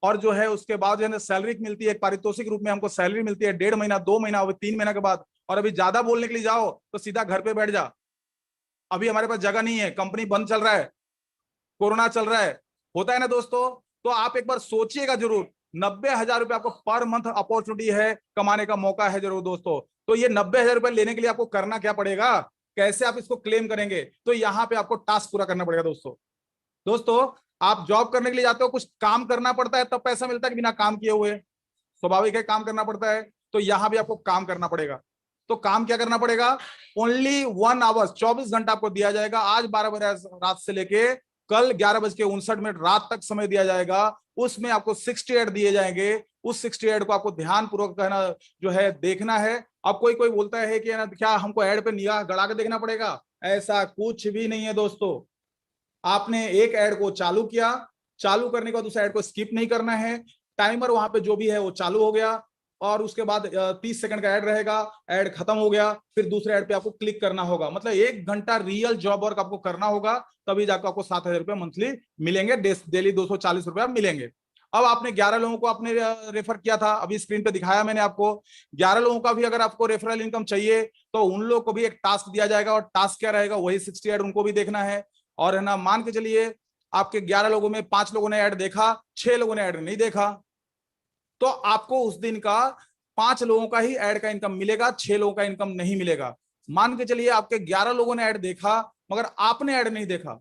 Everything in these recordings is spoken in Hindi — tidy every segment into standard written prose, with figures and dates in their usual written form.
और जो है उसके बाद जो है सैलरी मिलती है, पारितोषिक रूप में हमको सैलरी मिलती है 1.5 महीना 2 महीना, अभी 3 महीना के बाद। और अभी ज्यादा बोलने के लिए जाओ तो सीधा घर पे बैठ जा, अभी हमारे पास जगह नहीं है, कंपनी बंद चल रहा है, कोरोना चल रहा है, होता है ना दोस्तों। तो आप एक बार सोचिएगा जरूर, 90,000 रुपए आपको पर मंथ अपॉर्चुनिटी है, कमाने का मौका है जरूर दोस्तों। तो ये 90,000 रुपए लेने के लिए आपको करना क्या पड़ेगा, कैसे आप इसको क्लेम करेंगे, तो यहाँ पे आपको टास्क पूरा करना पड़ेगा दोस्तों। दोस्तों आप जॉब करने के लिए जाते हो, कुछ काम करना पड़ता है तब पैसा मिलता है कि बिना काम किए हुए, स्वाभाविक है काम करना पड़ता है। तो यहां भी आपको काम करना पड़ेगा। तो काम क्या करना पड़ेगा, ओनली 1 आवर्स, 24 घंटा आपको दिया जाएगा। आज 12 बजे रात से लेके कल 11:59 रात तक समय दिया जाएगा। उसमें आपको 60 ऐड दिए जाएंगे। उस 60 ऐड को आपको ध्यान पूर्वक कहना जो है देखना है। अब कोई कोई बोलता है कि ना क्या हमको ऐड पे निगाह गड़ा के देखना पड़ेगा, ऐसा कुछ भी नहीं है दोस्तों। आपने एक ऐड को चालू किया, चालू करने के बाद उस ऐड को स्किप नहीं करना है, टाइमर वहां पे जो भी है वो चालू हो गया, और उसके बाद 30 सेकंड का ऐड रहेगा, ऐड खत्म हो गया, फिर दूसरे ऐड पे आपको क्लिक करना होगा। मतलब 1 घंटा रियल जॉब वर्क आपको करना होगा, तभी जाकर आपको 7,000 रुपये मंथली मिलेंगे, डेली 240 रुपया मिलेंगे। अब आपने 11 लोगों को आपने रेफर किया था, अभी स्क्रीन पे दिखाया मैंने आपको। 11 लोगों का भी अगर आपको रेफरल इनकम चाहिए तो उन लोगों को भी एक टास्क दिया जाएगा, और टास्क क्या रहेगा, वही 60 ऐड उनको भी देखना है। और है ना, मान के चलिए आपके 11 लोगों में 5 लोगों ने ऐड देखा, 6 लोगों ने ऐड नहीं देखा, तो आपको उस दिन का 5 लोगों का ही ऐड का इनकम मिलेगा, 6 लोगों का इनकम नहीं मिलेगा। मान के चलिए आपके 11 लोगों ने ऐड देखा मगर आपने ऐड नहीं देखा,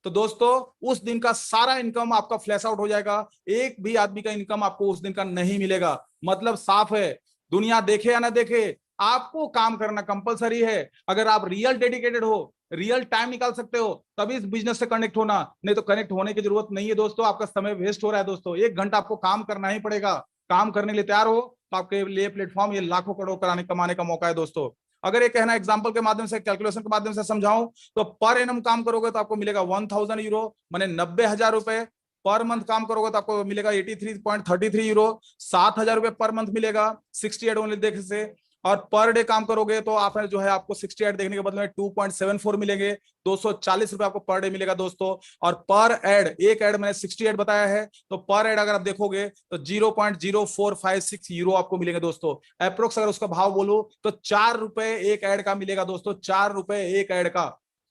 तो दोस्तों उस दिन का सारा इनकम आपका फ्लैश आउट हो जाएगा, एक भी आदमी का इनकम आपको उस दिन का नहीं मिलेगा। मतलब साफ है, दुनिया देखे या ना देखे, आपको काम करना कंपलसरी है। अगर आप रियल डेडिकेटेड हो, रियल टाइम निकाल सकते हो, तभी इस बिजनेस से कनेक्ट होना, नहीं तो कनेक्ट होने की जरूरत नहीं है दोस्तों। आपका समय वेस्ट हो रहा है दोस्तों, 1 घंटा आपको काम करना ही पड़ेगा। काम करने के लिए तैयार हो तो आपके लिए प्लेटफॉर्म ये लाखों करोड़ कराने कमाने का मौका है दोस्तों। अगर ये कहना एग्जांपल के माध्यम से, कैलकुलेशन के माध्यम से समझाऊं, तो पर एनम काम करोगे तो आपको मिलेगा 1,000 यूरो, माने 90,000 रुपए। पर मंथ काम करोगे तो आपको मिलेगा 83.33 यूरो, 7,000 रुपए पर मंथ मिलेगा 68 ओनली देखने से। और पर डे काम करोगे तो आप जो है आपको 68 देखने के बदले में 2.74 मिलेंगे, 240 रुपए आपको पर डे मिलेगा दोस्तों। और पर एड, एक एड मैंने 68 बताया है, तो पर एड अगर आप देखोगे तो 0.0456 यूरो आपको मिलेंगे दोस्तों। अप्रोक्स अगर उसका भाव बोलो तो 4 रुपए एक ऐड का मिलेगा दोस्तों, 4 रुपए एक ऐड का।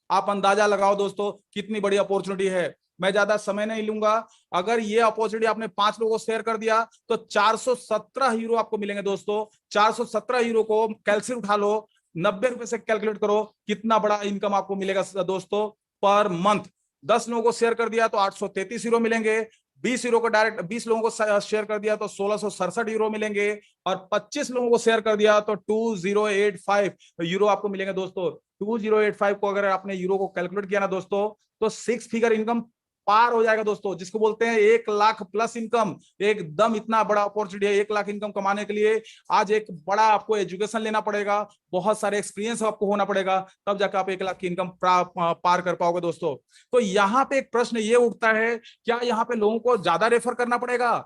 आप अंदाजा लगाओ दोस्तों कितनी बड़ी अपॉर्चुनिटी है। मैं ज्यादा समय नहीं लूंगा, अगर ये अपॉर्चुनिटी आपने 5 लोगों को शेयर कर दिया तो 417 यूरो आपको मिलेंगे दोस्तों। 417 यूरो को कैलकुलेट उठा लो, 90 रुपए से कैलकुलेट करो, कितना बड़ा इनकम आपको मिलेगा दोस्तों पर मंथ। 10 लोगों को शेयर कर दिया तो 833 यूरो मिलेंगे, 20 यूरो को डायरेक्ट 20 लोगों को शेयर कर दिया तो 1667 यूरो मिलेंगे, और 25 लोगों को शेयर कर दिया तो 2085 यूरो आपको मिलेंगे दोस्तों। 2085 को अगर आपने यूरो को कैलकुलेट किया ना दोस्तों, तो 6 फिगर इनकम पार हो जाएगा दोस्तों, जिसको बोलते हैं 1 लाख प्लस इनकम। एकदम इतना बड़ा अपॉर्चुनिटी है 1 लाख इनकम कमाने के लिए। आज एक बड़ा आपको एजुकेशन लेना पड़ेगा, बहुत सारे एक्सपीरियंस आपको होना पड़ेगा, तब जाकर आप 1 लाख की इनकम पार कर पाओगे दोस्तों। तो यहाँ पे एक प्रश्न ये उठता है, क्या यहाँ पे लोगों को ज्यादा रेफर करना पड़ेगा,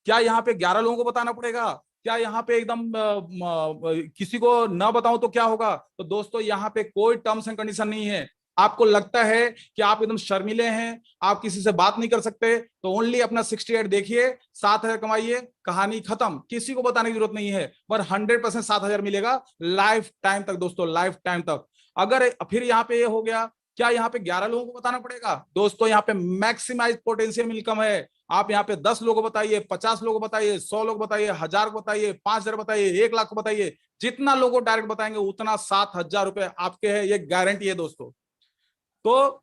क्या यहाँ पे 11 लोगों को बताना पड़ेगा, क्या यहाँ पे एकदम किसी को ना बताऊं तो क्या होगा। तो दोस्तों यहाँ पे कोई टर्म्स एंड कंडीशन नहीं है। आपको लगता है कि आप एकदम शर्मीले हैं, आप किसी से बात नहीं कर सकते, तो ओनली अपना 68 देखिए, 7,000 कमाइए, कहानी खत्म, किसी को बताने की जरूरत नहीं है। पर 100% 7,000 मिलेगा लाइफ टाइम तक दोस्तों, लाइफ टाइम तक। अगर फिर यहाँ पे ये हो गया, क्या यहाँ पे 11 लोगों को बताना पड़ेगा, दोस्तों यहाँ पे मैक्सिमाइज पोटेंशियल इनकम है। आप यहाँ पे 10 लोगों को बताइए, 50 लोगों को बताइए, 100 लोग बताइए, 1,000 को बताइए, 5,000 बताइए, 1 लाख को बताइए, जितना लोगों डायरेक्ट बताएंगे उतना 7,000 रुपए आपके है, ये गारंटी है दोस्तों। तो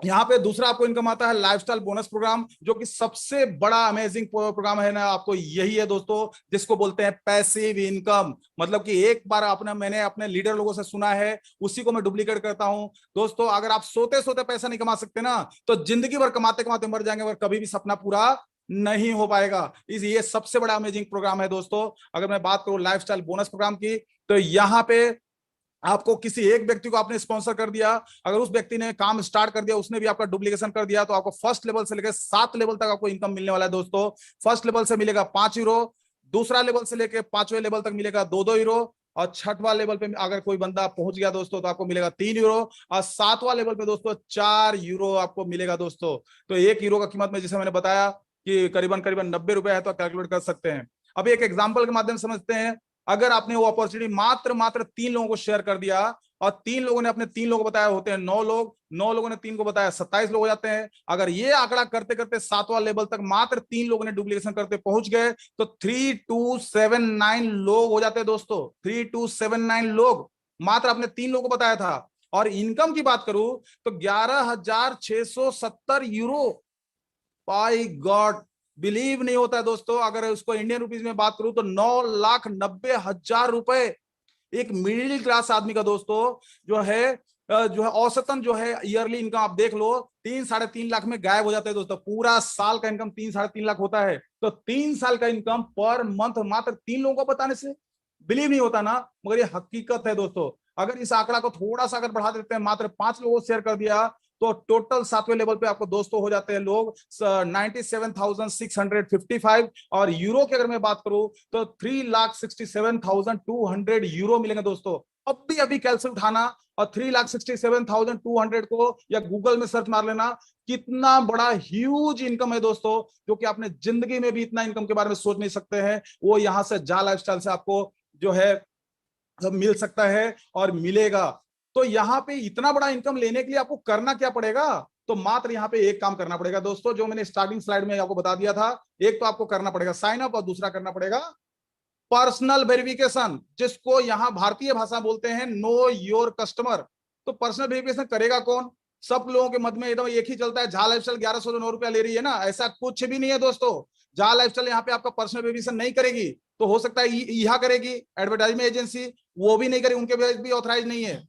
यहाँ पे दूसरा आपको इनकम आता है लाइफस्टाइल बोनस प्रोग्राम, जो कि सबसे बड़ा अमेजिंग प्रोग्राम है ना आपको, यही है दोस्तों, जिसको बोलते हैं पैसिव इनकम। मतलब कि एक बार मैंने अपने लीडर लोगों से सुना है, उसी को मैं डुप्लीकेट करता हूं दोस्तों। अगर आप सोते सोते पैसा नहीं कमा सकते ना, तो जिंदगी भर कमाते कमाते मर जाएंगे, मगर कभी भी सपना पूरा नहीं हो पाएगा। ये सबसे बड़ा अमेजिंग प्रोग्राम है दोस्तों। अगर मैं बात करूं लाइफस्टाइल बोनस प्रोग्राम की, तो यहाँ पे आपको किसी एक व्यक्ति को आपने स्पॉन्सर कर दिया, अगर उस व्यक्ति ने काम स्टार्ट कर दिया, उसने भी आपका डुप्लीकेशन कर दिया, तो आपको फर्स्ट लेवल से लेकर 7 लेवल तक आपको इनकम मिलने वाला है दोस्तों। फर्स्ट लेवल से मिलेगा 5 यूरो, दूसरा लेवल से लेकर 5वें लेवल तक मिलेगा 2-2 यूरो, और 6वां लेवल पे अगर कोई बंदा पहुंच गया दोस्तों तो आपको मिलेगा 3 यूरो, और 7वां लेवल पे दोस्तों 4 यूरो आपको मिलेगा दोस्तों। तो 1 यूरो का कीमत में जैसे मैंने बताया कि करीबन करीबन 90 रुपए है, तो कैलकुलेट कर सकते हैं। अभी एक एग्जांपल के माध्यम से समझते हैं। अगर आपने वो अपॉर्चुनिटी मात्र 3 लोगों को शेयर कर दिया और 3 लोगों ने अपने 3 लोगों को बताया, होते हैं 9 लोग, 9 लोगों ने 3 को बताया, 27 लोग हो जाते हैं। अगर ये आंकड़ा करते करते 7वां लेवल तक मात्र 3 लोगों ने डुप्लीकेशन करते पहुंच गए तो 3279 लोग हो जाते हैं दोस्तों। 3279 लोग मात्र अपने 3 लोगों को बताया था। और इनकम की बात करूं तो 11,670 यूरो। बाय गॉड, बिलीव नहीं होता है दोस्तों। अगर उसको इंडियन रुपीज में बात करूं तो 9,90,000 रुपए एक मिडिल क्लास आदमी का दोस्तों जो है औसतन जो है ईयरली इनकम आप देख लो 3-3.5 लाख में गायब हो जाता है दोस्तों। पूरा साल का इनकम 3-3.5 लाख होता है, तो 3 साल का इनकम पर मंथ मात्र 3 लोगों को बताने से बिलीव नहीं होता ना, मगर ये हकीकत है दोस्तों। अगर इस आंकड़ा को थोड़ा सा अगर बढ़ा देते हैं, मात्र 5 लोगों को शेयर कर दिया, तो टोटल 7वें लेवल पे आपको दोस्तों हो जाते हैं लोग 97,655। और यूरो की अगर मैं बात करूं तो 3,67,200 यूरो मिलेंगे दोस्तों। अभी कैलकुलेट उठाना और 3,67,200 को या गूगल में सर्च मार लेना, कितना बड़ा ह्यूज इनकम है दोस्तों, जो कि आपने जिंदगी में भी इतना इनकम के बारे में सोच नहीं सकते हैं। वो यहां से जा लाइफस्टाइल से आपको जो है मिल सकता है और मिलेगा। तो यहाँ पे इतना बड़ा इनकम लेने के लिए आपको करना क्या पड़ेगा? तो मात्र यहाँ पे एक काम करना पड़ेगा दोस्तों, जो मैंने स्टार्टिंग स्लाइड में आपको बता दिया था। एक तो आपको करना पड़ेगा साइन अप और दूसरा करना पड़ेगा पर्सनल वेरिफिकेशन, जिसको यहाँ भारतीय भाषा बोलते हैं नो योर कस्टमर। तो पर्सनल वेरिफिकेशन करेगा कौन? सब लोगों के मत में एकदम एक ही चलता है, झा लाइफस्टाइल 1109 रुपया ले रही है ना। ऐसा कुछ भी नहीं है दोस्तों। झा लाइफस्टाइल यहाँ पे आपका पर्सनल वेरिफिकेशन नहीं करेगी। तो हो सकता है यह करेगी एडवर्टाइजमेंट एजेंसी, वो भी नहीं करेगी, उनके भी ऑथराइज नहीं है।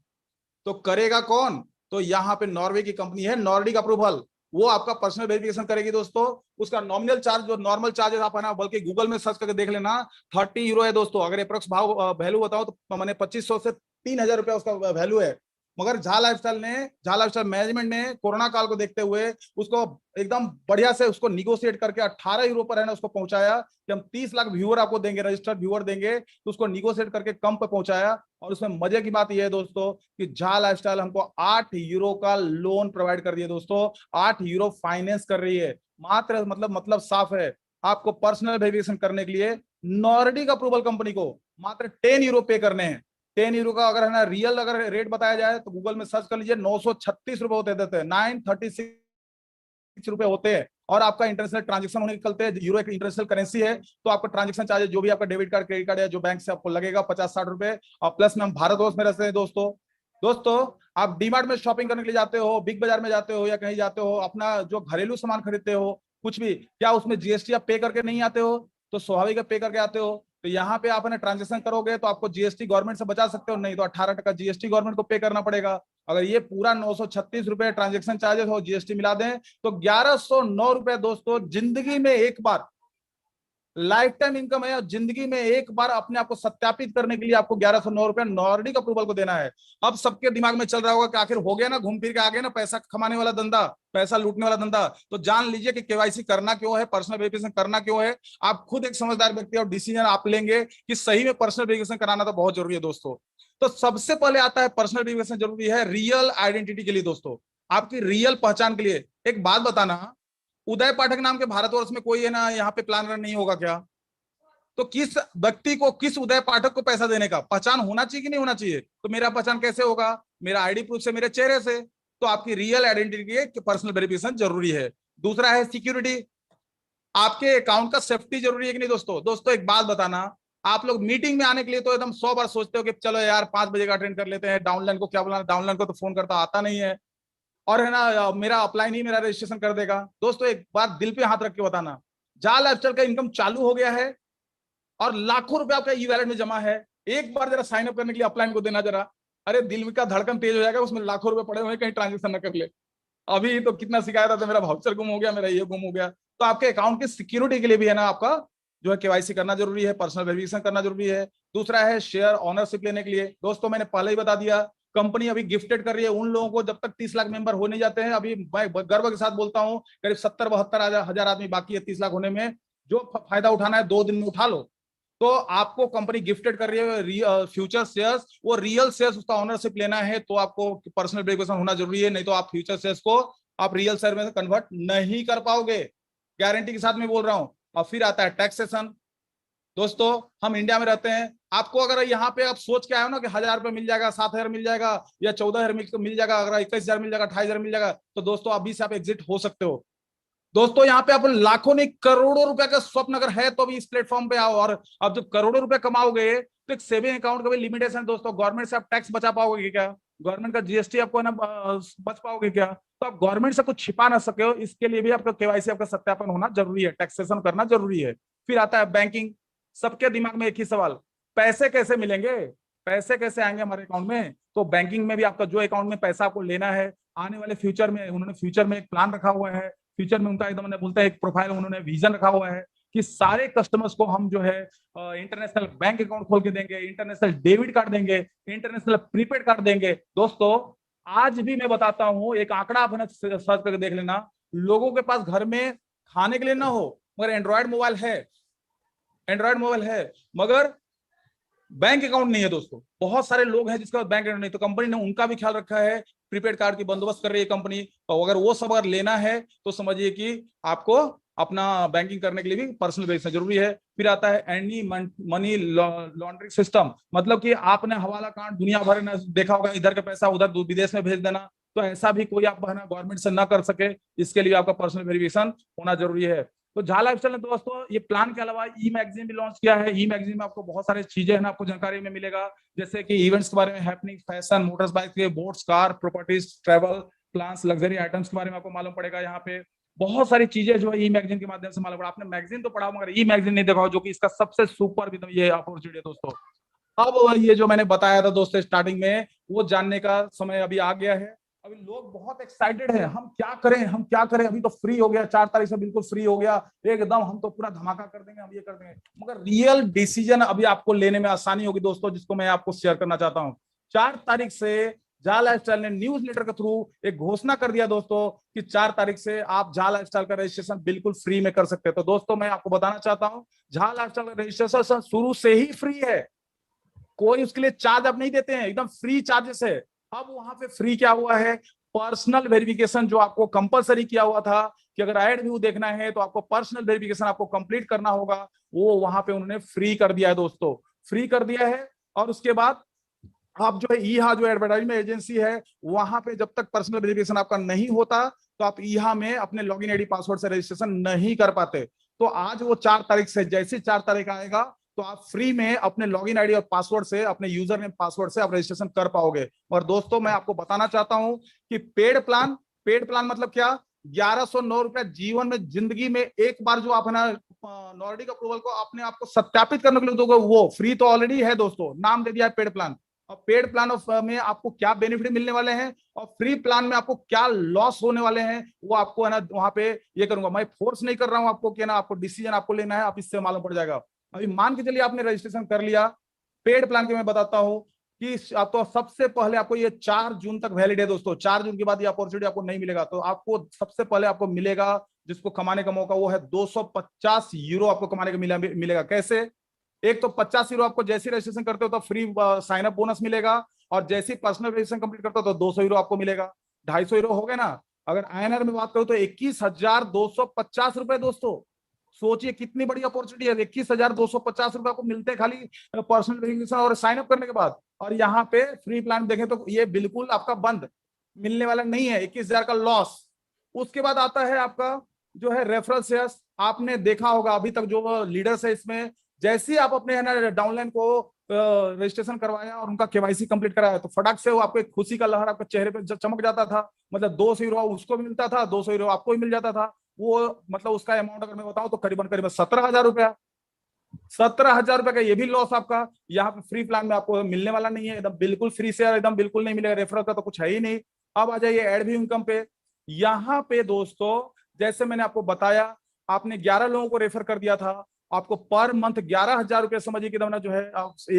तो करेगा कौन? तो यहाँ पे नॉर्वे की कंपनी है नॉर्डिक अप्रूवल, वो आपका पर्सनल वेरिफिकेशन करेगी दोस्तों। उसका नॉमिनल चार्ज, जो नॉर्मल चार्जेस आप है ना, बल्कि गूगल में सर्च करके देख लेना, 30 यूरो है दोस्तों। अगर अप्रोक्स भाव वैल्यू बताओ तो मैंने 2500 से 3,000 रुपया उसका वैल्यू है। मगर झा लाइफस्टाइल मैनेजमेंट ने कोरोना काल को देखते हुए उसको एकदम बढ़िया से उसको निगोशिएट करके 18 यूरो पर है ना उसको पहुंचाया कि हम 30 लाख व्यूअर आपको देंगे, रजिस्टर्ड व्यूअर देंगे। तो उसको निगोशिएट करके कम पे पहुंचाया। और उसमें मजे की बात यह है दोस्तों कि झा लाइफस्टाइल हमको 8 यूरो का लोन प्रोवाइड कर दिया दोस्तों। 8 यूरो फाइनेंस कर रही है मात्र। मतलब साफ है, आपको पर्सनल वेरिफिकेशन करने के लिए नॉर्डिक अप्रूवल कंपनी को मात्र 10 यूरो पे करने हैं। 10 यूरो का अगर है ना रियल अगर रेट बताया जाए तो गूगल में सर्च कर लीजिए, 936 रुपए होते देते हैं, 936 रुपए होते हैं। और आपका इंटरनेशनल ट्रांजेक्शन होने के चलते हैं, यूरो एक इंटरनेशनल करेंसी है, तो आपका ट्रांजेक्शन चार्जेस जो भी आपका डेबिट कार्ड क्रेडिट कार्ड या जो बैंक से आपको लगेगा 50-60 रुपए। और प्लस में हम भारतवर्ष में रहते हैं दोस्तों आप डीमार्ट में शॉपिंग करने के लिए जाते हो, बिग बाजार में जाते हो या कहीं जाते हो, अपना जो घरेलू सामान खरीदते हो कुछ भी, क्या उसमें जीएसटी आप पे करके नहीं आते हो? तो स्वाभाविक पे करके आते हो। तो यहाँ पे आप ट्रांजेक्शन करोगे तो आपको जीएसटी गवर्नमेंट से बचा सकते हो, नहीं तो 18% जीएसटी गवर्नमेंट को पे करना पड़ेगा। अगर ये पूरा 936 रुपए ट्रांजेक्शन चार्जेस और जीएसटी मिला दें तो 1109 रुपए दोस्तों जिंदगी में एक बार, लाइफ टाइम इनकम है। और जिंदगी में एक बार अपने आप को सत्यापित करने के लिए आपको 1109 रुपया नॉर्डिक अप्रूवल को देना है। अब सबके दिमाग में चल रहा होगा कि आखिर हो गया ना, घूम फिर के आ गया ना पैसा कमाने वाला धंधा, पैसा लूटने वाला धंधा। तो जान लीजिए कि केवाईसी करना क्यों है, पर्सनल वेरिफिकेशन करना क्यों है। आप खुद एक समझदार व्यक्ति और डिसीजन आप लेंगे कि सही में पर्सनल वेरिफिकेशन कराना तो बहुत जरूरी है दोस्तों। तो सबसे पहले आता है पर्सनल वेरिफिकेशन जरूरी है रियल आइडेंटिटी के लिए दोस्तों, आपकी रियल पहचान के लिए। एक बात बताना, उदय पाठक नाम के भारतवर्ष में कोई है ना यहाँ पे प्लानर नहीं होगा क्या? तो किस व्यक्ति को, किस उदय पाठक को पैसा देने का पहचान होना चाहिए कि नहीं होना चाहिए? तो मेरा पहचान कैसे होगा? मेरा आईडी प्रूफ से, मेरे चेहरे से। तो आपकी रियल आइडेंटिटी के पर्सनल वेरिफिकेशन जरूरी है। दूसरा है सिक्योरिटी, आपके अकाउंट का सेफ्टी जरूरी है कि नहीं दोस्तों एक बात बताना, आप लोग मीटिंग में आने के लिए तो एकदम 100 बार सोचते हो कि चलो यार 5 बजे का अटेंड कर लेते हैं, डाउनलाइन को क्या बुलाना, डाउनलाइन को तो फोन करता आता नहीं है, और है ना मेरा अपलाइन ही मेरा रजिस्ट्रेशन कर देगा। दोस्तों एक बात दिल पे हाथ रख के बताना, जा लाइफस्टाइल का इनकम चालू हो गया है और लाखों रुपए आपका ई वैलेट में जमा है, एक बार जरा साइन अप करने के लिए अपलाइन को देना जरा। अरे दिल का धड़कन तेज हो जाएगा, उसमें लाखों रुपए पड़े हुए, कहीं ट्रांजेक्शन न कर ले। अभी तो कितना शिकायत आता है, मेरा वाउचर गुम हो गया, मेरा ये गुम हो गया। तो आपके अकाउंट की सिक्योरिटी के लिए भी है ना आपका जो है केवाईसी करना जरूरी है, पर्सनल वेरिफिकेशन करना जरूरी है। दूसरा है शेयर ऑनरशिप लेने के लिए। दोस्तों मैंने पहले ही बता दिया, कंपनी अभी गिफ्टेड कर रही है उन लोगों को जब तक 30 लाख मेंबर हो नहीं जाते हैं। अभी मैं गर्व के साथ बोलता हूं करीब 70-72 हजार आदमी बाकी है 30 लाख होने में। जो फायदा उठाना है 2 दिन में उठा लो। तो आपको कंपनी गिफ्टेड कर रही है फ्यूचर शेयर्स, वो रियल शेयर्स उसका ओनरशिप लेना है तो आपको पर्सनल वेरिफिकेशन होना जरूरी है, नहीं तो आप फ्यूचर शेयर्स को आप रियल शेयर में कन्वर्ट नहीं कर पाओगे। गारंटी के साथ में बोल रहा हूं। और फिर आता है टैक्सेशन। दोस्तों हम इंडिया में रहते हैं, आपको अगर यहाँ पे आप सोच के आए हो ना कि 1,000 रुपये मिल जाएगा, 7,000 मिल जाएगा या 14,000 मिल जाएगा, अगर 21,000 मिल जाएगा, 28,000 मिल जाएगा, तो दोस्तों अभी से आप एग्जिट हो सकते हो। दोस्तों यहाँ पे आप लाखों नहीं करोड़ों रुपए का स्वप्न अगर है तो भी इस प्लेटफॉर्म पे आओ। और अब जब करोड़ों रुपए कमाओगे तो एक सेविंग अकाउंट का भी लिमिटेशन है दोस्तों। गवर्नमेंट से आप टैक्स बचा पाओगे क्या? गवर्नमेंट का जीएसटी आपको है ना बच पाओगे क्या? तो आप गवर्नमेंट से कुछ छिपा ना सके हो, इसके लिए भी आपका केवाईसी, आपका सत्यापन होना जरूरी है, टैक्सेशन करना जरूरी है। फिर आता है बैंकिंग। सबके दिमाग में एक ही सवाल, पैसे कैसे मिलेंगे, पैसे कैसे आएंगे हमारे अकाउंट में? तो बैंकिंग में भी आपका जो अकाउंट में पैसा आपको लेना है आने वाले फ्यूचर में, उन्होंने फ्यूचर में एक प्लान रखा हुआ है। फ्यूचर में उनका एकदम बोलते हैं एक प्रोफाइल, उन्होंने विजन रखा हुआ है कि सारे कस्टमर्स को हम जो है इंटरनेशनल बैंक अकाउंट खोल के देंगे, इंटरनेशनल डेबिट कार्ड देंगे, इंटरनेशनल प्रीपेड कार्ड देंगे। दोस्तों आज भी मैं बताता हूं, एक आंकड़ा आप सर्च करके देख लेना, लोगों के पास घर में खाने के लिए ना हो मगर एंड्रॉयड मोबाइल है, एंड्रॉयड मोबाइल है मगर बैंक अकाउंट नहीं है। दोस्तों बहुत सारे लोग हैं जिसका बैंक अकाउंट नहीं, तो कंपनी ने उनका भी ख्याल रखा है, प्रीपेड कार्ड की बंदोबस्त कर रही है कंपनी। तो अगर वो सब अगर लेना है तो समझिए कि आपको अपना बैंकिंग करने के लिए भी पर्सनल वेरिफिकेशन जरूरी है। फिर आता है एनी मनी लॉन्ड्रिंग सिस्टम, मतलब कि आपने हवाला कांड दुनिया भर में देखा होगा, इधर का पैसा उधर विदेश में भेज देना, तो ऐसा भी कोई आप गवर्नमेंट से ना कर सके, इसके लिए आपका पर्सनल वेरिफिकेशन होना जरूरी है। तो झा लाइफस्टाइल ने दोस्तों ये प्लान के अलावा ई मैगजीन भी लॉन्च किया है। ई मैगजीन में आपको बहुत सारी चीजें है ना आपको जानकारी में मिलेगा, जैसे कि इवेंट्स के बारे में, हैपनिंग, फैशन, मोटर्स बाइक के, boats, car, properties, travel plans, luxury items के बारे में आपको मालूम पड़ेगा। यहाँ पे बहुत सारी चीजें जो है ई मैगजीन के माध्यम से मालूम पड़ा। आपने मैगजीन तो पढ़ा मगर ई मैगजीन नहीं देखा, जो कि इसका सबसे सुपर भी ये अपॉर्चुनिटी है दोस्तों। अब ये जो मैंने बताया था दोस्तों स्टार्टिंग में, वो जानने का समय अभी आ गया है। अभी लोग बहुत एक्साइटेड हैं, हम क्या करें, हम क्या करें, अभी तो फ्री हो गया, 4 तारीख से बिल्कुल फ्री हो गया एकदम, हम तो पूरा धमाका कर देंगे, हम ये कर देंगे। मगर रियल डिसीजन अभी आपको लेने में आसानी होगी दोस्तों, जिसको मैं आपको शेयर करना चाहता हूँ। 4 तारीख से झा लाइफस्टाइल ने न्यूज लेटर के थ्रू एक घोषणा कर दिया दोस्तों कि 4 तारीख से आप झा लाइफस्टाइल का रजिस्ट्रेशन बिल्कुल फ्री में कर सकते हैं। तो दोस्तों मैं आपको बताना चाहता हूँ, झा लाइफस्टाइल का रजिस्ट्रेशन शुरू से ही फ्री है, कोई उसके लिए चार्ज आप नहीं देते हैं, एकदम फ्री चार्जेस है। अब वहां पे फ्री क्या हुआ है, पर्सनल वेरिफिकेशन जो आपको कंपलसरी किया हुआ था कि अगर एड व्यू देखना है तो आपको पर्सनल वेरिफिकेशन आपको कंप्लीट करना होगा, वो वहां पे उन्होंने फ्री कर दिया है दोस्तों, फ्री कर दिया है। और उसके बाद आप जो है ईहा जो एडवर्टाइजमेंट एजेंसी है, वहां पे जब तक पर्सनल वेरिफिकेशन आपका नहीं होता तो आप ईहा में अपने लॉगिन आईडी पासवर्ड से रजिस्ट्रेशन नहीं कर पाते। तो आज वो 4 तारीख से, जैसे 4 तारीख आएगा तो आप फ्री में अपने लॉगिन आईडी और पासवर्ड से, अपने यूजर नेम पासवर्ड से आप रजिस्ट्रेशन कर पाओगे। और दोस्तों मैं आपको बताना चाहता हूं कि पेड प्लान मतलब क्या, 1109 रुपया जीवन में, जिंदगी में एक बार जो आप है ना नॉर्डिक अप्रूवल को अपने आप को सत्यापित करने के लिए दोगे, वो फ्री तो ऑलरेडी है दोस्तों, नाम दे दिया है पेड प्लान। और पेड प्लान में आपको क्या बेनिफिट मिलने वाले हैं और फ्री प्लान में आपको क्या लॉस होने वाले हैं, वो आपको है ना वहां पे ये करूंगा। मैं फोर्स नहीं कर रहा हूं आपको कि ना आपको डिसीजन आपको लेना है, आप इससे मालूम पड़ जाएगा। अभी मान के चलिए आपने रजिस्ट्रेशन कर लिया पेड प्लान के, मैं बताता हूं कि आपको सबसे पहले आपको ये 4 जून तक वैलिड है दोस्तों, 4 जून के बाद ये अपॉर्चुनिटी आपको नहीं मिलेगा। तो आपको सबसे पहले आपको मिलेगा, जिसको कमाने का मौका, वो है 250 यूरो आपको कमाने का मिलेगा। कैसे? एक तो 50 यूरो आपको जैसे रजिस्ट्रेशन करते हो तो फ्री साइन अप बोनस मिलेगा, और जैसे पर्सनल रजिस्ट्रेशन कंप्लीट करते हो तो 200 यूरो आपको मिलेगा, 250 यूरो हो गए ना। अगर आईएनआर में बात करो तो 21,250 रुपए दोस्तों, सोचिए कितनी बड़ी अपॉर्चुनिटी है। 21,250 रुपए आपको मिलते हैं खाली पर्सनल वेरिफिकेशन और साइन अप करने के बाद। और यहाँ पे फ्री प्लान देखें तो ये बिल्कुल आपका बंद मिलने वाला नहीं है, 21,000 का लॉस। उसके बाद आता है आपका जो है रेफरल शेयर्स। आपने देखा होगा अभी तक जो लीडर्स है इसमें, जैसे ही आप अपने है ना डाउनलाइन को रजिस्ट्रेशन करवाया और उनका केवाईसी कंप्लीट कराया तो फटाक से वो आपको एक खुशी का लहर आपके चेहरे पे चमक जाता था। मतलब 200 यूरो उसको भी मिलता था, 200 यूरो आपको भी मिल जाता था। वो मतलब उसका अमाउंट अगर मैं बताऊं तो करीबन करीबन 17,000 रुपया, 17,000 रुपए का ये भी लॉस आपका यहाँ पे फ्री प्लान में आपको मिलने वाला नहीं है। एकदम बिल्कुल फ्री से एकदम बिल्कुल नहीं मिलेगा, रेफरल का तो कुछ है ही नहीं। अब आ जाइए एड व्यू इनकम पे। यहाँ पे दोस्तों जैसे मैंने आपको बताया, आपने 11 लोगों को रेफर कर दिया था, आपको पर मंथ 11,000 रुपए समझिए कि जो है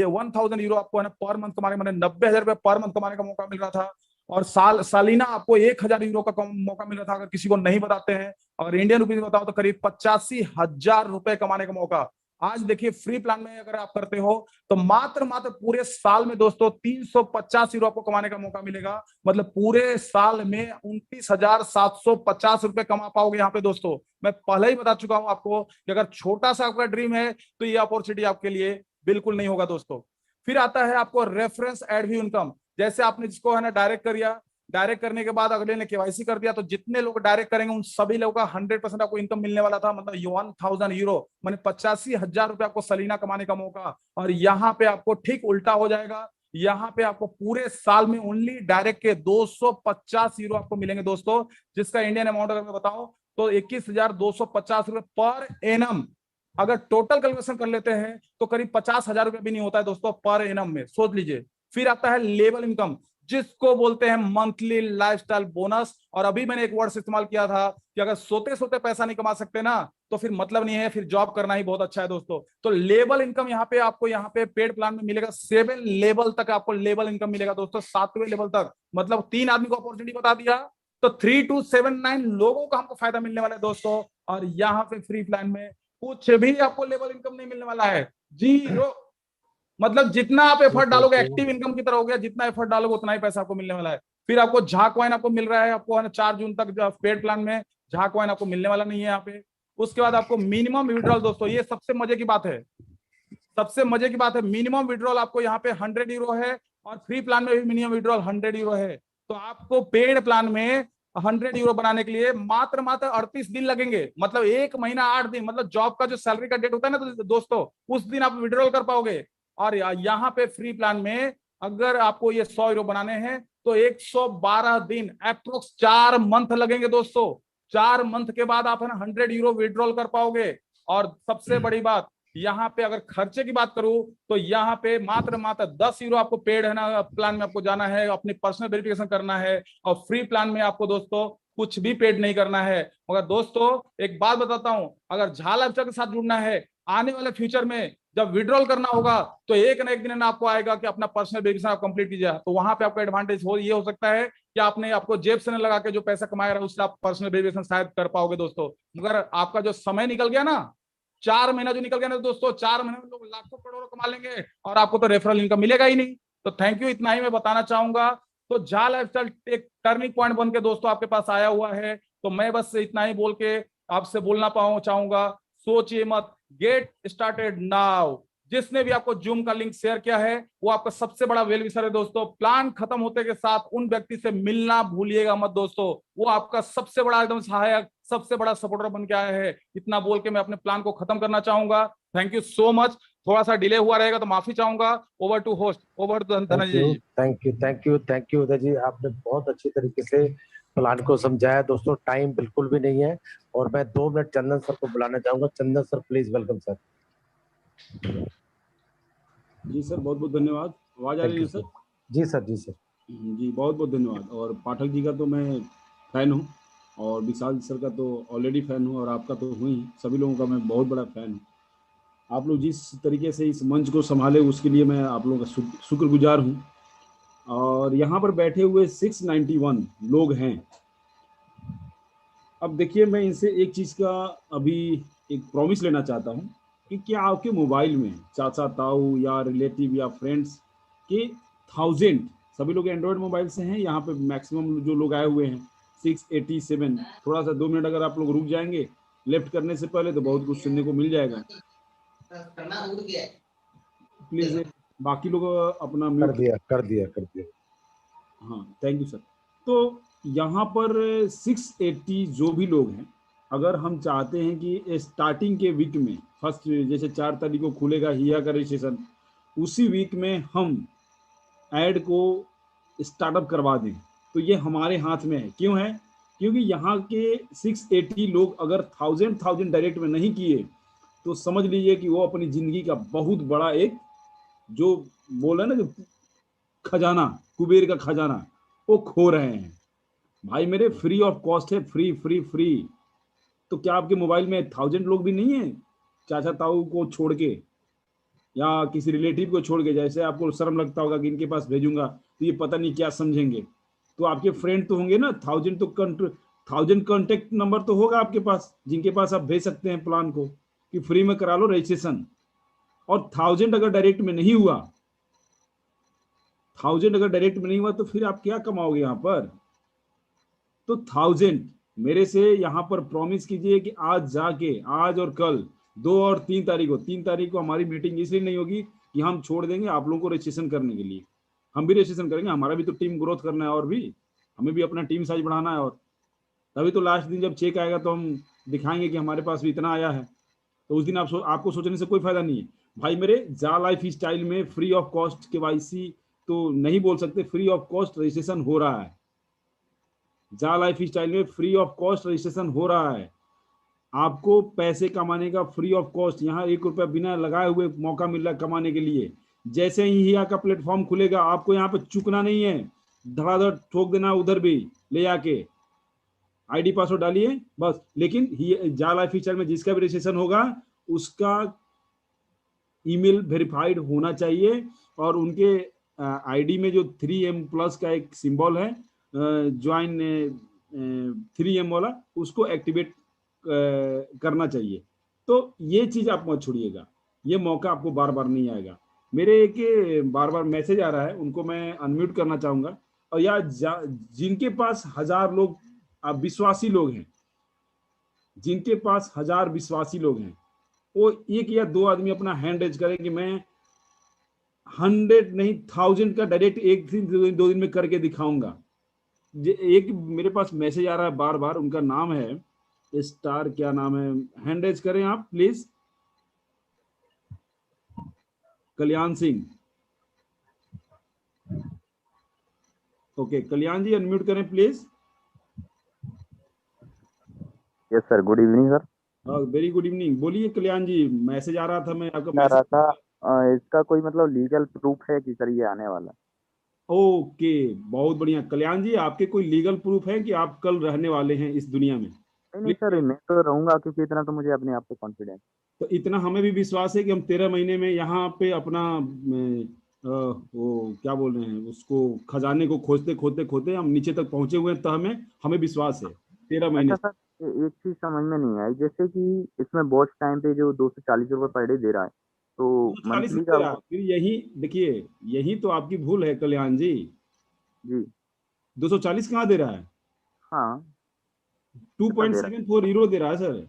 1,000 यूरो आपको है ना पर मंथ कमाने, मैंने 90,000 रुपए पर मंथ कमाने का मौका मिल रहा था। और सालिना आपको 1,000 यूरो का मौका मिल रहा था, अगर किसी को नहीं बताते हैं। अगर इंडियन रुपीज में बताओ तो करीब 85,000 रुपए कमाने का मौका। आज देखिए फ्री प्लान में अगर आप करते हो तो मात्र मात्र पूरे साल में दोस्तों 385 यूरो आपको कमाने का मौका मिलेगा। मतलब पूरे साल में 29,750 रुपए कमा पाओगे यहाँ पे दोस्तों। मैं पहले ही बता चुका हूं आपको कि अगर छोटा सा आपका ड्रीम है तो ये अपॉर्चुनिटी आपके लिए बिल्कुल नहीं होगा दोस्तों। फिर आता है आपको रेफरेंस एड व्यू इनकम। जैसे आपने जिसको है ना डायरेक्ट कर दिया, डायरेक्ट करने के बाद अगले ने केवाईसी कर दिया, तो जितने लोग डायरेक्ट करेंगे उन सभी लोगों का 100% आपको इनकम मिलने वाला था। मतलब 1,000 यूरो मैंने 85,000 रुपए आपको सलीना कमाने का मौका। और यहाँ पे आपको ठीक उल्टा हो जाएगा। यहाँ पे आपको पूरे साल में ओनली डायरेक्ट के 250 यूरो आपको मिलेंगे दोस्तों, जिसका इंडियन अमाउंट अगर मैं बताऊं तो 21,250 रुपए पर एनम। अगर टोटल कैलकुलेशन कर लेते हैं तो करीब 50,000 रुपए भी नहीं होता है दोस्तों पर एनम में, सोच लीजिए। फिर आता है लेवल इनकम, जिसको बोलते हैं मंथली लाइफस्टाइल बोनस। और अभी मैंने एक वर्ड इस्तेमाल किया था कि अगर सोते सोते पैसा नहीं कमा सकते ना तो फिर मतलब नहीं है, फिर जॉब करना ही बहुत अच्छा है दोस्तों। तो लेवल इनकम यहाँ पे आपको यहाँ पे पेड प्लान में मिलेगा। 7 लेवल तक आपको लेवल इनकम मिलेगा दोस्तों, 7वें लेवल तक। मतलब 3 आदमी को अपॉर्चुनिटी बता दिया तो 3279 लोगों का हमको फायदा मिलने वाला है दोस्तों। और यहाँ पे फ्री प्लान में कुछ भी आपको लेवल इनकम नहीं मिलने वाला है, जीरो। मतलब जितना आप एफर्ट ओके डालोगे ओके। एक्टिव इनकम की तरह हो गया, जितना एफर्ट डालोगे उतना ही पैसा आपको मिलने वाला है। फिर आपको झा कॉइन आपको मिल रहा है, आपको है ना 4 जून तक पेड प्लान में झा कॉइन आपको मिलने वाला नहीं है यहाँ पे। उसके बाद आपको मिनिमम विड्रॉल दोस्तों, ये सबसे मजे की बात है, सबसे मजे की बात है। मिनिमम विड्रॉल आपको यहाँ पे 100 यूरो है और फ्री प्लान में भी मिनिमम विड्रॉल 100 यूरो है। तो आपको पेड प्लान में 100 यूरो बनाने के लिए मात्र मात्र 38 दिन लगेंगे। मतलब 1 महीना 8 दिन, मतलब जॉब का जो सैलरी का डेट होता है ना तो दोस्तों उस दिन आप विड्रॉल कर पाओगे। और यहाँ पे फ्री प्लान में अगर आपको ये 100 यूरो बनाने हैं तो 112 दिन अप्रोक्स 4 मंथ लगेंगे दोस्तों। 4 मंथ के बाद आप है ना 100 यूरो विड्रॉल कर पाओगे। और सबसे बड़ी बात, यहाँ पे अगर खर्चे की बात करूं तो यहाँ पे मात्र मात्र 10 यूरो आपको पेड है ना प्लान में आपको जाना है, अपनी पर्सनल वेरिफिकेशन करना है। और फ्री प्लान में आपको दोस्तों कुछ भी पेड नहीं करना है। मगर दोस्तों एक बात बताता हूं, अगर झाल लाइफस्टाइल के साथ जुड़ना है आने वाले फ्यूचर में जब विड्रॉल करना होगा तो एक ना एक दिन ना आपको आएगा कि अपना पर्सनल वेरिफिकेशन आप कंप्लीट कीजिए। तो वहां पे आपको एडवांटेज ये हो सकता है कि आपने आपको जेब से न लगा के जो पैसा कमाया रहा है उससे आप पर्सनल वेरिफिकेशन शायद कर पाओगे दोस्तों। मगर आपका जो समय निकल गया ना, 4 महीना जो निकल गया ना दोस्तों, 4 महीने में लोग लाखों करोड़ों कमा लेंगे और आपको तो रेफरल इनकम मिलेगा ही नहीं। तो थैंक यू, इतना ही मैं बताना चाहूंगा। तो झा लाइफस्टाइल एक टर्निंग पॉइंट बन के दोस्तों आपके पास आया हुआ है। तो मैं बस इतना ही बोल के आपसे बोलना चाहूंगा, सोचिए मत, गेट स्टार्टेड नाउ। जिसने भी आपको जूम का लिंक शेयर किया है वो आपका सबसे बड़ा वेल विशर है दोस्तों। प्लान खत्म होते के साथ उन व्यक्ति से मिलना भूलिएगा मत दोस्तों, वो आपका सबसे बड़ा एकदम सहायक, सबसे बड़ा सपोर्टर बन के आया है। इतना बोल के मैं अपने प्लान को खत्म करना चाहूंगा। Thank you so much. थोड़ा सा डिले हुआ रहेगा तो माफी चाहूंगा। Over to host, over to thank Dhananjay you ji. Thank you thank you thank you Uday ji, आपने बहुत अच्छी तरीके से प्लान को समझाया। दोस्तों टाइम बिल्कुल भी नहीं है और मैं 2 मिनट चंदन सर को बुलाना चाहूंगा। Chandan sir please, welcome sir. जी सर, बहुत बहुत धन्यवाद। आवाज आ थैंक रही यू है सर। सर? जी सर, जी सर। जी बहुत बहुत धन्यवाद। और पाठक जी का तो मैं फ़ैन हूँ और विशाल सर का तो ऑलरेडी फ़ैन हूँ और आपका तो हूँ ही, सभी लोगों का मैं बहुत बड़ा फ़ैन हूँ। आप लोग जिस तरीके से इस मंच को संभाले उसके लिए मैं आप लोगों का शुक्रगुजार हूँ। और यहाँ पर बैठे हुए 691 लोग हैं। अब देखिए, मैं इनसे एक चीज़ का अभी एक प्रॉमिस लेना चाहता हूँ कि क्या आपके मोबाइल में चाचा ताऊ या रिलेटिव या फ्रेंड्स के 1000, सभी लोग एंड्रॉयड मोबाइल से हैं यहाँ पे, मैक्सिमम जो लोग आए हुए हैं 687। थोड़ा सा 2 मिनट अगर आप लोग रुक जाएंगे लेफ्ट करने से पहले तो बहुत कुछ सुनने को मिल जाएगा। प्लीज़ बाकी लोग अपना कर म्यूट। दिया कर दिया कर दिया। हाँ, थैंक यू सर। तो यहाँ पर 680 जो भी लोग हैं, अगर हम चाहते हैं कि स्टार्टिंग के वीक में फर्स्ट, जैसे 4 तारीख को खुलेगा हिया का रजिस्ट्रेशन, उसी वीक में हम ऐड को स्टार्टअप करवा दें, तो ये हमारे हाथ में है। क्यों है? क्योंकि यहाँ के 680 लोग अगर 1000 डायरेक्ट में नहीं किए तो समझ लीजिए कि वो अपनी ज़िंदगी का बहुत बड़ा एक, जो बोला ना, जो खजाना, कुबेर का खजाना, वो खो रहे हैं। भाई मेरे फ्री ऑफ कॉस्ट है, फ्री फ्री फ्री। तो क्या आपके मोबाइल में 1000 लोग भी नहीं है, चाचा ताऊ को छोड़ के या किसी रिलेटिव को छोड़ के? जैसे आपको शर्म लगता होगा कि इनके पास भेजूंगा तो ये पता नहीं क्या समझेंगे, तो आपके फ्रेंड तो होंगे ना 1000, तो 1000 कॉन्टेक्ट नंबर तो होगा आपके पास जिनके पास आप भेज सकते हैं प्लान को। कि फ्री में करा लो रजिस्ट्रेशन, और 1000 अगर डायरेक्ट में नहीं हुआ, 1000 अगर डायरेक्ट में नहीं हुआ तो फिर आप क्या कमाओगे यहाँ पर? तो 1000 मेरे से यहाँ पर प्रॉमिस कीजिए कि आज जाके, आज और कल 2 और 3 तारीख को, 3 तारीख को हमारी मीटिंग इसलिए नहीं होगी कि हम छोड़ देंगे आप लोगों को रजिस्ट्रेशन करने के लिए, हम भी रजिस्ट्रेशन करेंगे, हमारा भी तो टीम ग्रोथ करना है, और भी हमें भी अपना टीम साइज बढ़ाना है, और तभी तो लास्ट दिन जब चेक आएगा तो हम दिखाएंगे कि हमारे पास भी इतना आया है। तो उस दिन आपको सोचने से कोई फायदा नहीं है भाई मेरे। जा लाइफ स्टाइल में फ्री ऑफ कॉस्ट केवाईसी तो नहीं बोल सकते, फ्री ऑफ कॉस्ट रजिस्ट्रेशन हो रहा है। जा लाइफ स्टाइल में फ्री ऑफ कॉस्ट रजिस्ट्रेशन हो रहा है। आपको पैसे कमाने का फ्री ऑफ कॉस्ट, यहाँ 1 रुपया बिना लगाए हुए मौका मिल रहा है कमाने के लिए। जैसे ही हिया का प्लेटफॉर्म खुलेगा आपको यहाँ पे चुकना नहीं है, धड़ाधड़ ठोक देना उधर भी ले आके, आईडी पासवर्ड डालिए बस। लेकिन जा लाइफ स्टाइल में जिसका भी रजिस्ट्रेशन होगा उसका ईमेल वेरीफाइड होना चाहिए, और उनके आईडी में जो 3M+ का एक सिंबल है ज्वाइन 3M वाला, उसको एक्टिवेट करना चाहिए। तो ये चीज आप मत छोड़िएगा, ये मौका आपको बार बार नहीं आएगा। मेरे एक बार बार मैसेज आ रहा है, उनको मैं अनम्यूट करना चाहूंगा। और या जिनके पास 1000 लोग विश्वासी लोग हैं, जिनके पास 1000 विश्वासी लोग हैं, वो 1 या 2 आदमी अपना हैंड रेज करें कि मैं 100 नहीं 1000 का डायरेक्ट 1 दिन 2 दिन में करके दिखाऊंगा। एक मेरे पास मैसेज आ रहा है बार बार, उनका नाम है स्टार, क्या नाम है, हैंड रेज करें आप please. Kalyan Singh, okay Kalyan ji unmute करें please. Yes sir, good evening sir. Very good evening, बोलिए कल्याण जी। मैसेज आ रहा था, मैं आपका आ रहा मैसेज था इसका कोई मतलब लीगल प्रूफ है कि सर ये आने वाला? ओके बहुत बढ़िया कल्याण जी, आपके कोई लीगल प्रूफ है कि आप कल रहने वाले हैं इस दुनिया में? नहीं सर, मैं तो रहूंगा, क्योंकि इतना तो मुझे अपने आप पे कॉन्फिडेंस। तो इतना हमें भी विश्वास है कि हम 13 महीने में यहाँ पे अपना वो क्या बोल रहे हैं उसको, खजाने को खोजते खोजते खोजते हम नीचे तक पहुंचे हुए हैं, तो हमें विश्वास है 13 महीने। अच्छा सर, एक चीज समझ में नहीं आई, जैसे कि इसमें बॉस टाइम पे जो 240 रुपए पर डे दे रहा है, तो 240 मंथली दे रहा का? है, फिर यही देखिए, यही तो आपकी भूल है कल्याण जी। जी 240 कहाँ दे रहा है? हाँ, कितना दे रहा है? 2.74 यूरो दे रहा है सर।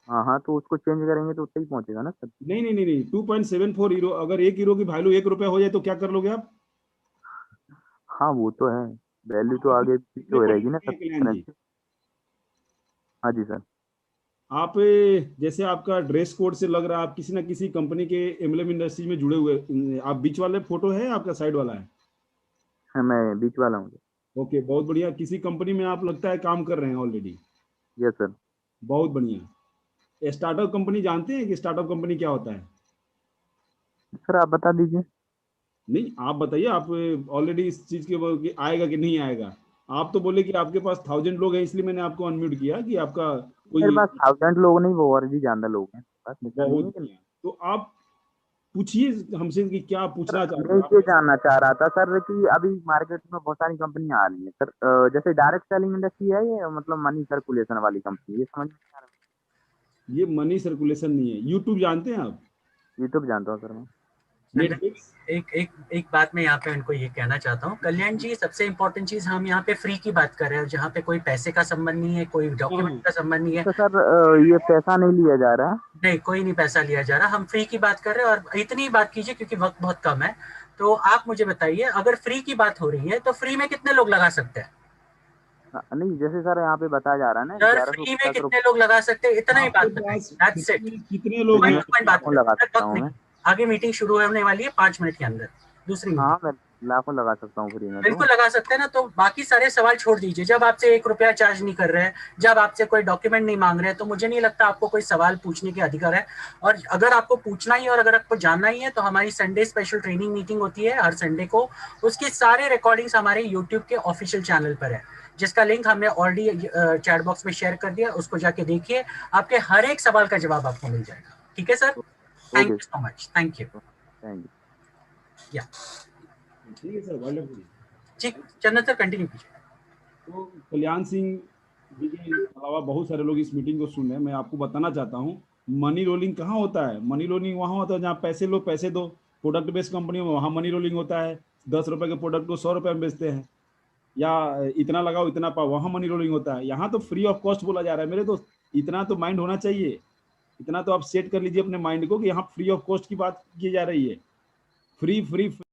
हाँ हाँ, तो उसको चेंज करेंगे तो उतना ही पहुंचेगा ना सर? नहीं नहीं नहीं नहीं, 2.74 यूरो। अगर 1 यूरो की वैल्यू 1 रुपया हो जाए तो क्या कर लोगे आप? हाँ वो तो है, वैल्यू तो आगे पीछे हो रहेगी ना सर, कल्याण जी, करेंसी। हाँ जी सर। आप जैसे आपका ड्रेस कोड से लग रहा है आप किसी ना किसी कंपनी के एम्बलम इंडस्ट्री में जुड़े हुए। आप बीच वाले फोटो है, आपका साइड वाला है? हाँ, मैं बीच वाला हूँ। ओके बहुत बढ़िया, किसी कंपनी में आप लगता है काम कर रहे हैं ऑलरेडी। Yes sir. बहुत बढ़िया। स्टार्टअप कंपनी जानते हैं कि स्टार्टअप कंपनी क्या होता है? सर आप बता दीजिए। नहीं आप बताइए, आप ऑलरेडी इस चीज के आएगा कि नहीं आएगा? आप तो बोले कि आपके पास 1000 लोग हैं, इसलिए मैंने आपको अनम्यूट किया कि आपका मेरे कोई। पास 1000 लोग नहीं, वो और भी ज्यादा लोग हैं, बस इतना नहीं बहुत है कि। बढ़िया, तो आप पूछिए हमसे कि क्या पूछना सर चाहते मैं हैं ये आप। जानना चाह रहा था सर कि अभी मार्केट में बहुत सारी कंपनियां आ रही हैं सर, जैसे डायरेक्ट सेलिंग इंडस्ट्री है ये, मतलब मनी सर्कुलेशन वाली कंपनी, ये समझ में नहीं आ रहा। ये मनी सर्कुलेशन नहीं है। यूट्यूब जानते हैं आप? यूट्यूब जानता हूँ सर मैं। नेटफ्लिक्स? एक बात मैं यहाँ पे उनको ये कहना चाहता हूँ कल्याण जी, सबसे इम्पोर्टेंट चीज हम यहाँ पे फ्री की बात कर रहे हैं, जहाँ पे कोई पैसे का संबंध नहीं है, कोई डॉक्यूमेंट का संबंध नहीं है। तो सर ये पैसा नहीं लिया जा रहा? नहीं, कोई नहीं पैसा लिया जा रहा, हम फ्री की बात कर रहे हैं। और इतनी बात कीजिए क्योंकि वक्त बहुत कम है, तो आप मुझे बताइए अगर फ्री की बात हो रही है तो फ्री में कितने लोग लगा सकते हैं? नहीं, जैसे सर यहाँ पे बताया जा रहा है ना, सर फ्री में कितने लोग लगा सकते हैं, इतना ही बात बताइए। कितने लोग हैं? लगा सकता हूँ मैं। आगे मीटिंग शुरू होने वाली है 5 मिनट के अंदर, दूसरी मीटिंग। हाँ मैं लाखों लगा सकता हूँ फ्री में। बिल्कुल लगा सकते हैं ना। तो बाकी सारे सवाल छोड़ दीजिए। जब आपसे 1 रुपया चार्ज नहीं कर रहे हैं, जब आपसे कोई डॉक्यूमेंट नहीं मांग रहे हैं, तो मुझे नहीं लगता आपको कोई सवाल पूछने के अधिकार है। और अगर आपको पूछना ही है और अगर आपको जानना ही है तो हमारी संडे स्पेशल ट्रेनिंग मीटिंग होती है हर संडे को। उसकी सारे रिकॉर्डिंग्स हमारे यूट्यूब के ऑफिशियल चैनल पर है, जिसका लिंक हमने ऑलरेडी चैट बॉक्स में शेयर कर दिया। उसको जाके देखिए, आपके हर एक सवाल का जवाब आपको मिल जाएगा। ठीक है sir, thank you so much. Thank you. या ठीक है सर, वंडरफुल। जी चंदन सर कंटिन्यू कीजिए। तो कल्याण सिंह जी के अलावा बहुत सारे लोग इस मीटिंग को सुन रहे हैं। मैं आपको बताना चाहता हूँ मनी रोलिंग कहाँ होता है? मनी रोलिंग वहाँ होता है जहाँ पैसे लो पैसे दो। प्रोडक्ट बेस्ड कंपनी में वहाँ मनी रोलिंग होता है, 10 रुपए के प्रोडक्ट को 100 रुपए में बेचते हैं, या इतना लगाओ इतना पाओ, वहाँ मनी रोलिंग होता है। यहाँ तो फ्री ऑफ कॉस्ट बोला जा रहा है मेरे दोस्त। इतना तो माइंड होना चाहिए, इतना तो आप सेट कर लीजिए अपने माइंड को कि यहाँ फ्री ऑफ कॉस्ट की बात की जा रही है। Free free